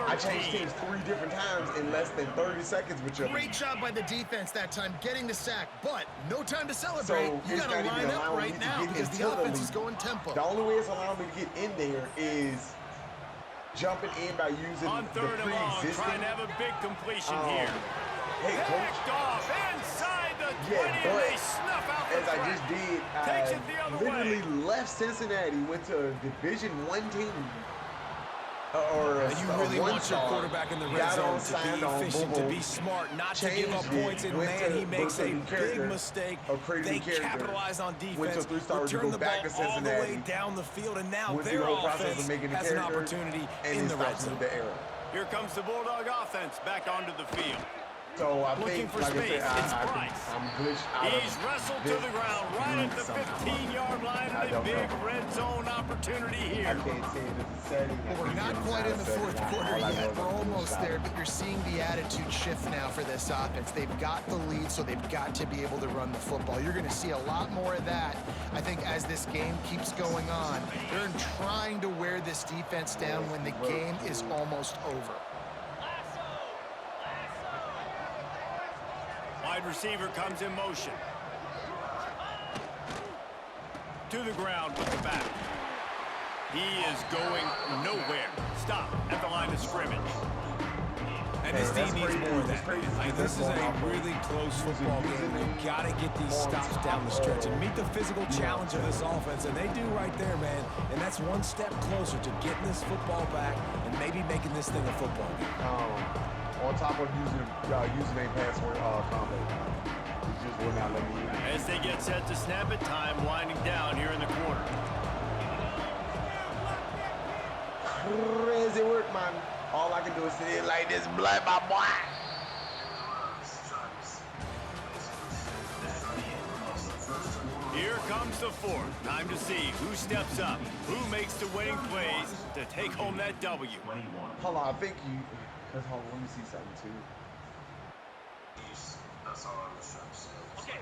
I changed teams 3 different times in less than 30 seconds with your. Great job by the defense that time getting the sack, but no time to celebrate. So you got to line up right now because the offense is going tempo. The only way it's allowing me to get in there is jumping in by using on the 3rd and long, pre-existing. Trying to have a big completion here. Hey, coach. Picked off inside the 20, and they snuff out the as I just did, Takes it the other literally way. left Cincinnati, went to a Division I team. You really want your quarterback in the red zone to be efficient, to be smart, not to give up points. And man, he makes a big mistake. They capitalize on defense, return the ball all the way down the field, and now their offense has an opportunity in the red zone. Here comes the Bulldog offense back onto the field. So I Looking think, for like space, I it's said, Price. I'm glitched out He's wrestled to the ground right at the 15-yard line, and a big red zone opportunity I here. can't say it is a setting. Well, we're not quite in the 4th quarter yet. We're almost there, but you're seeing the attitude shift now for this offense. They've got the lead, so they've got to be able to run the football. You're going to see a lot more of that, I think, as this game keeps going on. They're trying to wear this defense down when the game is almost over. Wide receiver comes in motion. To the ground with the back. He is going nowhere. Stop at the line of scrimmage. And this team needs more of that. Like, this is a really close football game. You've got to get these stops down the stretch and meet the physical challenge of this offense. And they do right there, man. And that's one step closer to getting this football back and maybe making this thing a football game. On top of using username password combo. It just will not let me use it. As they get set to snap it, time winding down here in the quarter. Crazy work, man. All I can do is sit here like this, blood, my boy. Here comes the 4th. Time to see who steps up, who makes the winning plays to take home that W. Hold on, I think you. Hold on, let me see something too.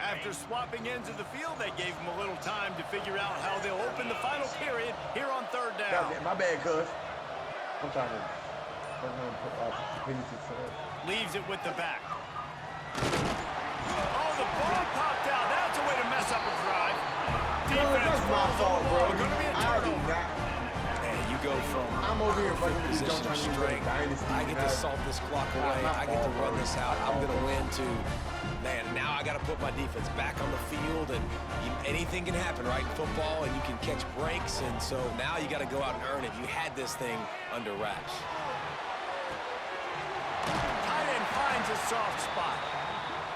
After swapping ends of the field, they gave him a little time to figure out how they'll open the final period here on third down. My bad, cuz. I'm trying to Leaves it with the back. Oh, the ball popped out. That's a way to mess up a drive. Defense falls on the ball. Going to be a turnover. And you go from I'm over here fucking with these position don't of try to strength. dynasty. I get to salt this clock away. I get to run this out. I'm going to win too. Man, now I got to put my defense back on the field, and anything can happen, right, in football, and you can catch breaks, and so now you got to go out and earn it. You had this thing under wraps. Tight end finds a soft spot.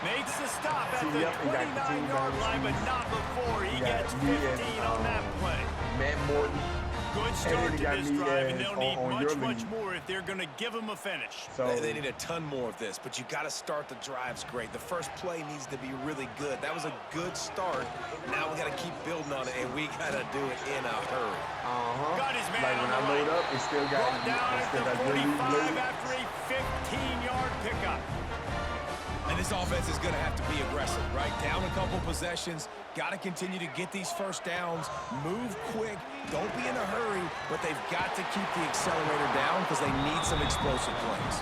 Makes the stop at the 29-yard line, but not before he gets 15 on that play. Matt Morton. Good start to this drive, and they'll need on much more if they're going to give him a finish. So They need a ton more of this, but you got to start the drives great. The first play needs to be really good. That was a good start. Now we got to keep building on it, and we got to do it in a hurry. Got his man like on when I the load right. up, it still got Brought down at the 45 good. after a 15-yard pickup. And this offense is going to have to be aggressive, right? Down a couple possessions. Got to continue to get these first downs. Move quick. Don't be in a hurry, but they've got to keep the accelerator down because they need some explosive plays.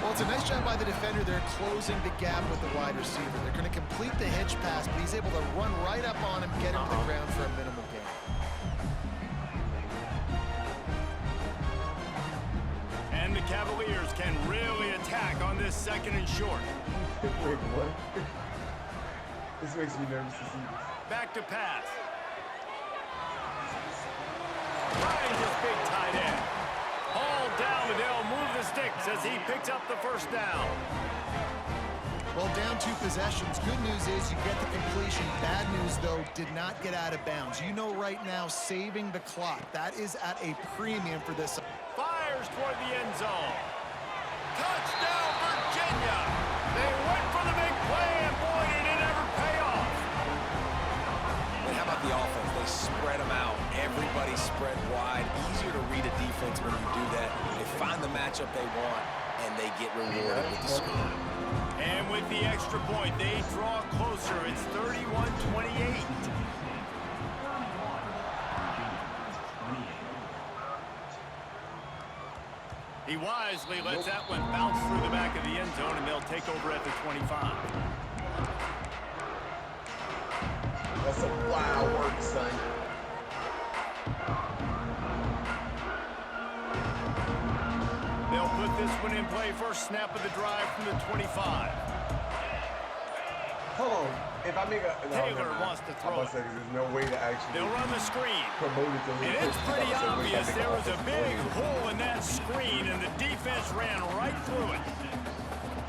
Well, it's a nice job by the defender. They're closing the gap with the wide receiver. They're going to complete the hitch pass, but he's able to run right up on him, get him to the ground for a minimal gain. And the Cavaliers can really attack on this second and short. Wait, what? This makes me nervous to see this. Back to pass. Finds his big tight end. All down, but they'll move the sticks as he picks up the first down. Well, down 2 possessions. Good news is you get the completion. Bad news, though, did not get out of bounds. You know right now, saving the clock. That is at a premium for this. Fires toward the end zone. Touchdown, Virginia! They went for the big play, and boy, did it ever pay off. And how about the offense? They spread them out. Everybody spread wide. Easier to read a defense when you do that. They find the matchup they want, and they get rewarded with the score. And with the extra point, they draw closer. It's 31-28. He wisely lets that one bounce through the back of the end zone, and they'll take over at the 25. That's some wild work, son. They'll put this one in play. First snap of the drive from the 25. Hold on. If I make a Taylor wants to throw it. There's no way to actually They'll run the screen. promote it to And it's pretty obvious there was a big hole in that screen, and the defense ran right through it.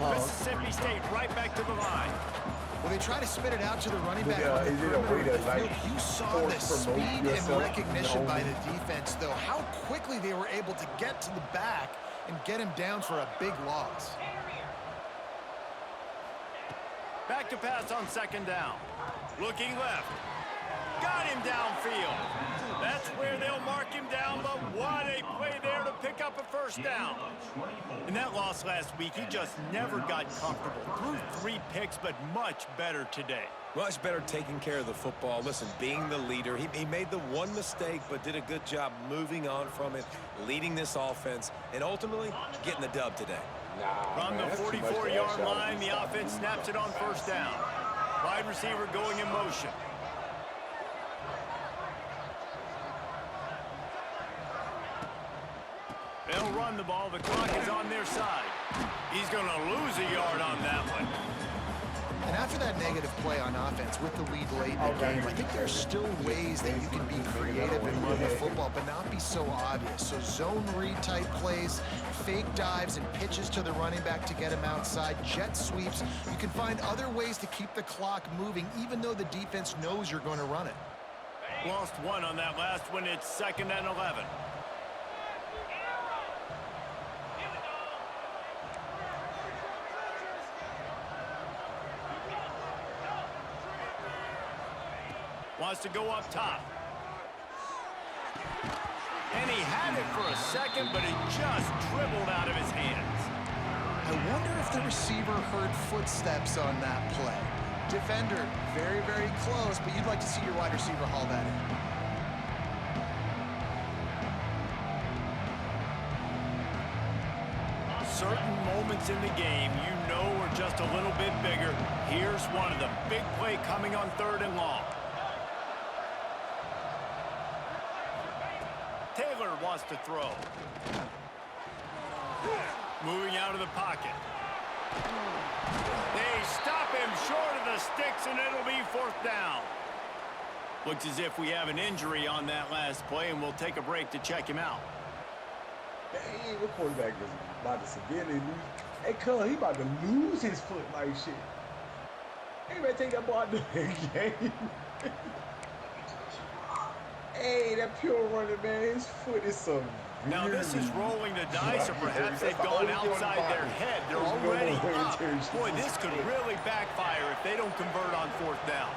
Mississippi State right back to the line. Well, they try to spit it out to the running back Yeah, on the is it a way perimeter to, of the like, field. You saw the force promote speed and yourself? recognition No. by the defense, though. How quickly they were able to get to the back and get him down for a big loss. Back to pass on second down. Looking left. Got him downfield. That's where they'll mark him down, but what a play there to pick up a first down. In that loss last week, he just never got comfortable. Threw 3 picks, but much better today. Much better taking care of the football. Listen, being the leader, he made the one mistake, but did a good job moving on from it, leading this offense, and ultimately getting the dub today. From the 44-yard line, the offense snaps it on first down. Wide receiver going in motion. They'll run the ball. The clock is on their side. He's going to lose a yard on that one. And after that negative play on offense with the lead late in the game, I think there's still ways that you can be creative and run the football, but not be so obvious. So zone read type plays, fake dives and pitches to the running back to get him outside, jet sweeps. You can find other ways to keep the clock moving, even though the defense knows you're going to run it. Lost 1 on that last one. It's 2nd and 11. Wants to go up top. And he had it for a second, but it just dribbled out of his hands. I wonder if the receiver heard footsteps on that play. defender. Very, very close, but you'd like to see your wide receiver haul that in. Certain moments in the game you know are just a little bit bigger. Here's one of them. Big play coming on 3rd and long. Taylor wants to throw. Moving out of the pocket. They stop him short of the sticks, and it'll be 4th down. Looks as if we have an injury on that last play, and we'll take a break to check him out. Dang, the quarterback is about to severely lose. Hey, cuz, he about to lose his foot like shit. Hey, man, take that ball out the game. Hey, that pure running, man, his foot is so. Now this is rolling the dice, or perhaps they've gone outside their head. They're already up. Boy, this could really backfire if they don't convert on 4th down.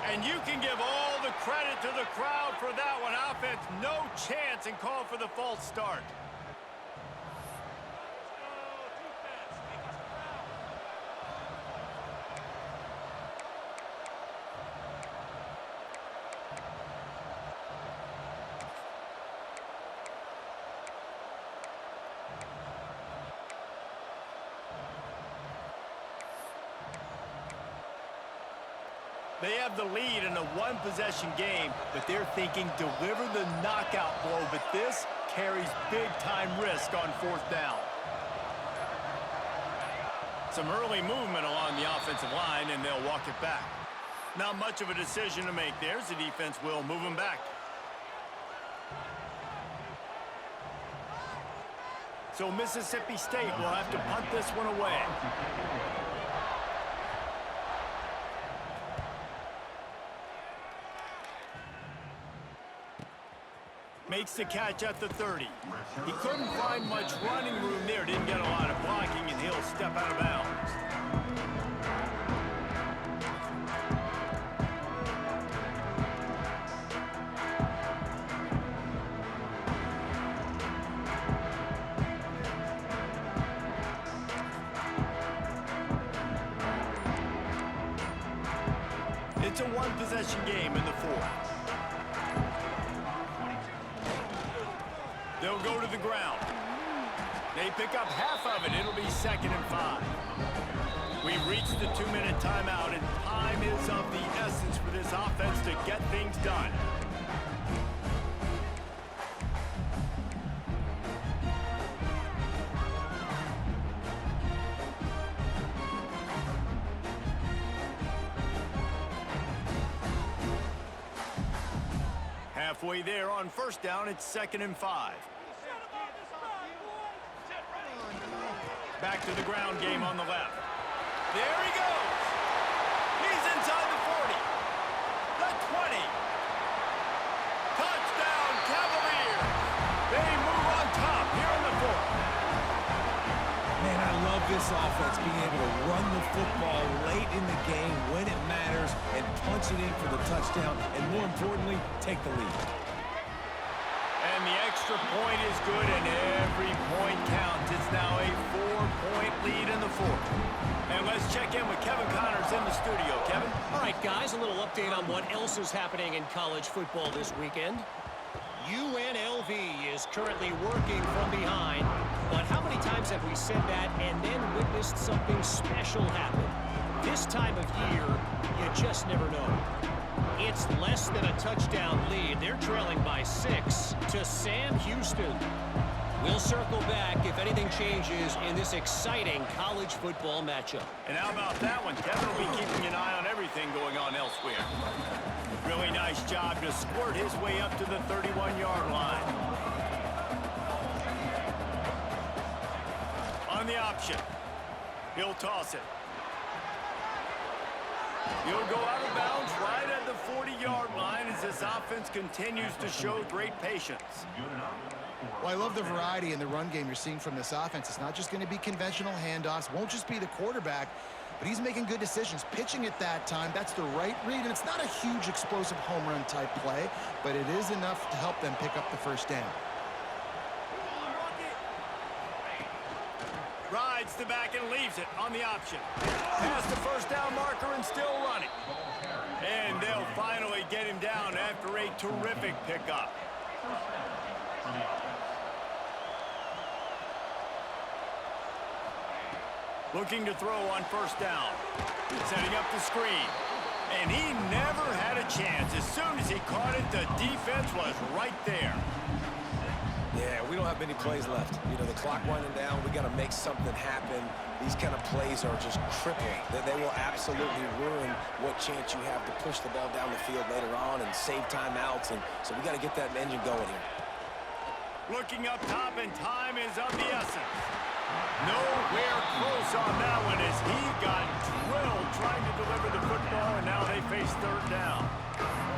And you can give all the credit to the crowd for that one. Offense, no chance, and call for the false start. They have the lead in a one-possession game, but they're thinking deliver the knockout blow, but this carries big-time risk on 4th down. Some early movement along the offensive line, and they'll walk it back. Not much of a decision to make there, as the defense will move them back. So Mississippi State will have to punt this one away. Makes the catch at the 30. He couldn't find much running room there. Didn't get a lot of blocking, and he'll step out of bounds. It's a one-possession game in the 4th. They'll go to the ground. They pick up half of it. It'll be 2nd and 5. We've reached the 2-minute timeout, and time is of the essence for this offense to get things done. Halfway there on 1st down, it's 2nd and 5. Back to the ground game on the left. There he goes. He's inside the 40. The 20. Touchdown, Cavaliers. They move on top here in the 4th. Man, I love this offense being able to run the football late in the game when it matters and punch it in for the touchdown, and more importantly, take the lead. And the extra point is good, and every point counts. It's now a 4-point lead in the 4th. And let's check in with Kevin Connors in the studio. Kevin? All right, guys, a little update on what else is happening in college football this weekend. UNLV is currently working from behind, but how many times have we said that and then witnessed something special happen? This time of year, you just never know. It's less than a touchdown lead. They're trailing by 6 to Sam Houston. We'll circle back if anything changes in this exciting college football matchup. And how about that one? Kevin will be keeping an eye on everything going on elsewhere. Really nice job to squirt his way up to the 31-yard line. On the option, he'll toss it. He'll go out of bounds right at the 40-yard line as this offense continues to show great patience. Well, I love the variety in the run game you're seeing from this offense. It's not just going to be conventional handoffs. Won't just be the quarterback, but he's making good decisions. Pitching at that time, that's the right read, and it's not a huge explosive home run type play, but it is enough to help them pick up the 1st down. Rides Gets the back and leaves it on the option. Past the first down marker and still running. And they'll finally get him down after a terrific pickup. Looking to throw on first down. Setting up the screen. And he never had a chance. As soon as he caught it, the defense was right there. Yeah, we don't have many plays left. You know, the clock winding down. We got to make something happen. These kind of plays are just crippling. They will absolutely ruin what chance you have to push the ball down the field later on and save timeouts. And so we got to get that engine going here. Looking up top, and time is of the essence. Nowhere close on that one as he got drilled trying to deliver the football, and now they face third down.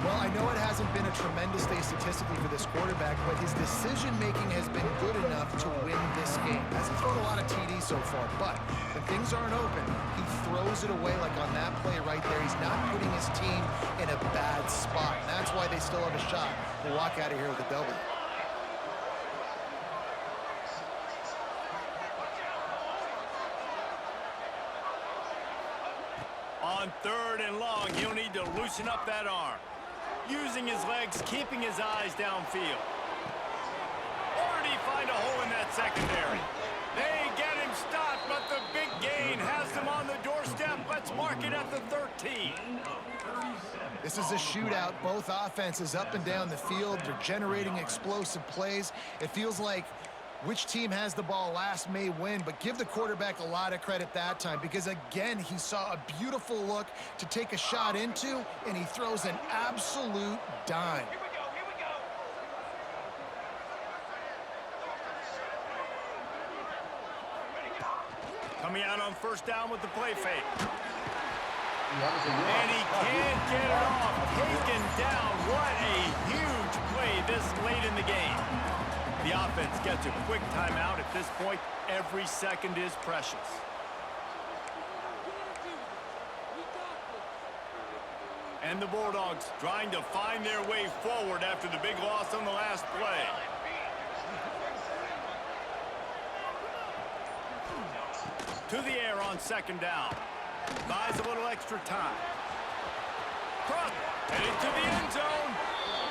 Well, I know it hasn't been a tremendous day statistically for this quarterback, but his decision-making has been good enough to win this game. Hasn't thrown a lot of TDs so far, but when things aren't open, he throws it away like on that play right there. He's not putting his team in a bad spot, and that's why they still have a shot to walk out of here with a W. On third and long, he'll need to loosen up that arm. Using his legs, keeping his eyes downfield. Or did he find a hole in that secondary? They get him stopped, but the big gain has them on the doorstep. Let's mark it at the 13. This is a shootout. Both offenses up and down the field. They're generating explosive plays. It feels like which team has the ball last may win, but give the quarterback a lot of credit that time because, again, he saw a beautiful look to take a shot into, and he throws an absolute dime. Here we go. Coming out on first down with the play fake. And And he can't get it off. Taken down. What a huge play this late in the game. The offense gets a quick timeout. At this point, every second is precious. And the Bulldogs trying to find their way forward after the big loss on the last play. To the air on second down. Buys a little extra time. Cross and into the end zone.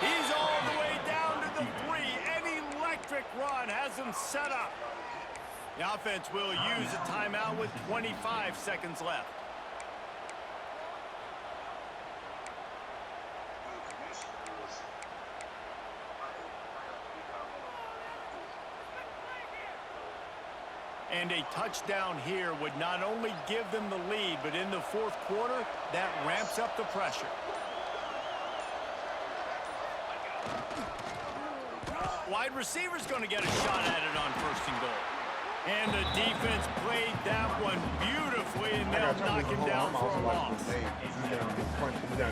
He's all the way down to the 3. An electric run has him set up. The offense will use a timeout with 25 seconds left. And a touchdown here would not only give them the lead, but in the fourth quarter, that ramps up the pressure. Wide receiver's going to get a shot at it on first and goal. And the defense played that one beautifully, and they'll knock him down for a loss.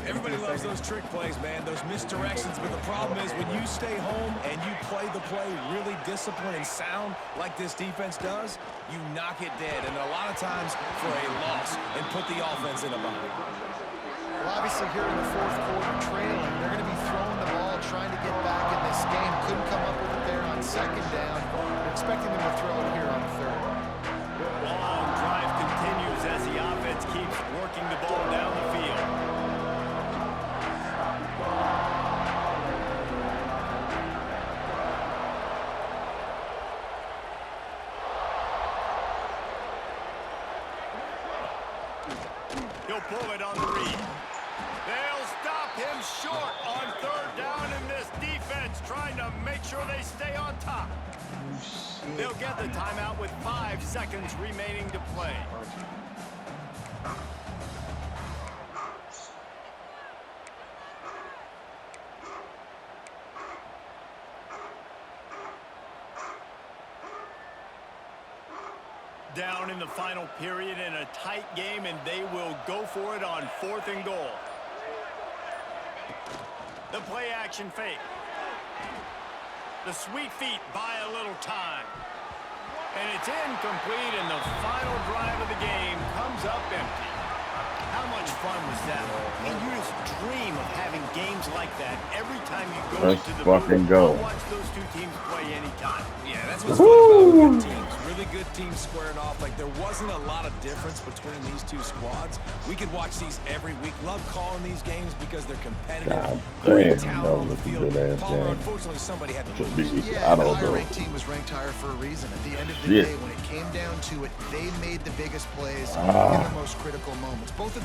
Everybody loves those trick plays, man, those misdirections, but the problem is when you stay home and you play the play really disciplined and sound like this defense does, you knock it dead, and a lot of times for a loss, and put the offense in a bind. Well, obviously here in the fourth quarter, trailing, they're going to be throwing the ball, trying to get back in this game. Couldn't come up with it there on second down. We're expecting them to throw it here on third. Long drive continues as the offense keeps working the ball down the field. He'll pull it on the read. They'll stop him short on third down, and this defense trying to make sure they stay on top. They'll get the timeout with 5 seconds remaining to play. Down in the final period in a tight game, and they will go for it on fourth and goal. The play action fake. The sweet feet buy a little time. And it's incomplete, and the final drive of the game comes up empty. How much fun was that? And you just dream of having games like that every time you go Let's into the fucking booth. go. I'll watch those two teams play anytime. Yeah, that's what's fun about good teams. Really good teams squaring off. Like, there wasn't a lot of difference between these two squads. We could watch these every week. Love calling these games because they're competitive. God Great damn, talent that on the was a field. good-ass Palmer, game. unfortunately, somebody had to Should lose. be. Yeah, I the don't know. higher-ranked team was ranked higher for a reason. At the end of the Yeah. day, when it came down to it, they made the biggest plays in Ah. the most critical moments. Both of